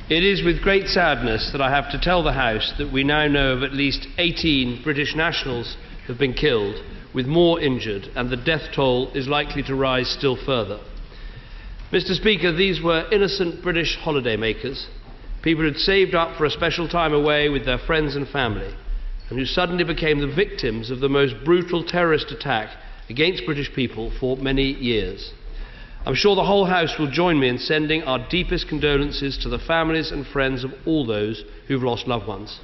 It is with great sadness that I have to tell the House that we now know of at least 18 British nationals who have been killed, with more injured, and the death toll is likely to rise still further. Mr. Speaker, these were innocent British holidaymakers, people who had saved up for a special time away with their friends and family, and who suddenly became the victims of the most brutal terrorist attack against British people for many years. I'm sure the whole House will join me in sending our deepest condolences to the families and friends of all those who've lost loved ones.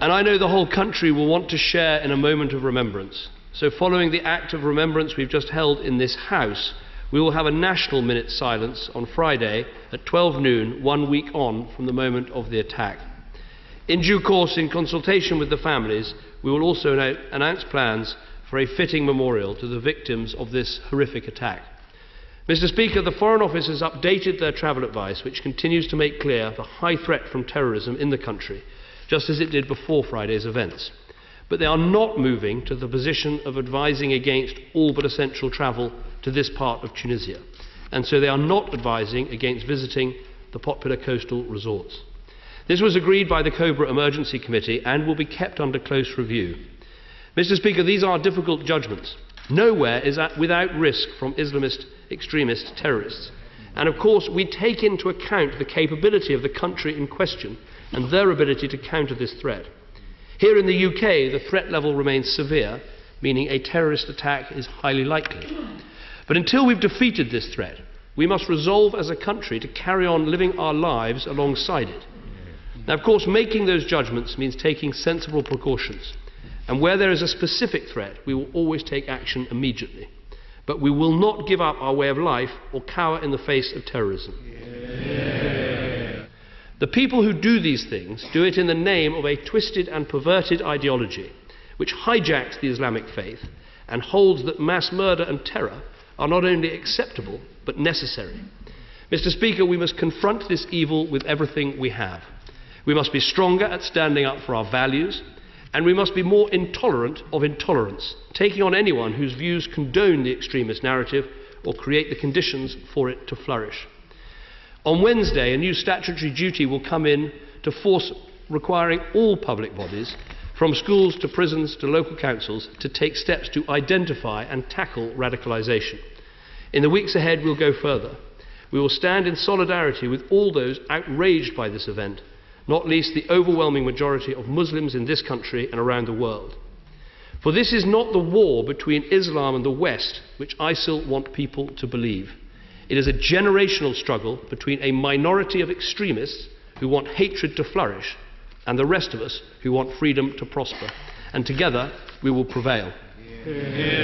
And I know the whole country will want to share in a moment of remembrance. So following the act of remembrance we've just held in this House, we will have a national minute's silence on Friday at 12 noon, 1 week on from the moment of the attack. In due course, in consultation with the families, we will also announce plans for a fitting memorial to the victims of this horrific attack. Mr. Speaker, the Foreign Office has updated their travel advice, which continues to make clear the high threat from terrorism in the country, just as it did before Friday's events. But they are not moving to the position of advising against all but essential travel to this part of Tunisia, and so they are not advising against visiting the popular coastal resorts. This was agreed by the Cobra Emergency Committee and will be kept under close review. Mr. Speaker, these are difficult judgments. Nowhere is without risk from Islamist extremist terrorists. And of course, we take into account the capability of the country in question and their ability to counter this threat. Here in the UK, the threat level remains severe, meaning a terrorist attack is highly likely. But until we've defeated this threat, we must resolve as a country to carry on living our lives alongside it. Now, of course, making those judgments means taking sensible precautions. And where there is a specific threat, we will always take action immediately. But we will not give up our way of life or cower in the face of terrorism. Yeah. The people who do these things do it in the name of a twisted and perverted ideology which hijacks the Islamic faith and holds that mass murder and terror are not only acceptable but necessary. Mr. Speaker, we must confront this evil with everything we have. We must be stronger at standing up for our values, and we must be more intolerant of intolerance, taking on anyone whose views condone the extremist narrative or create the conditions for it to flourish. On Wednesday, a new statutory duty will come in to force requiring all public bodies, from schools to prisons to local councils, to take steps to identify and tackle radicalisation. In the weeks ahead, we'll go further. We will stand in solidarity with all those outraged by this event, not least the overwhelming majority of Muslims in this country and around the world. For this is not the war between Islam and the West, which ISIL want people to believe. It is a generational struggle between a minority of extremists who want hatred to flourish and the rest of us who want freedom to prosper. And together we will prevail. Yeah.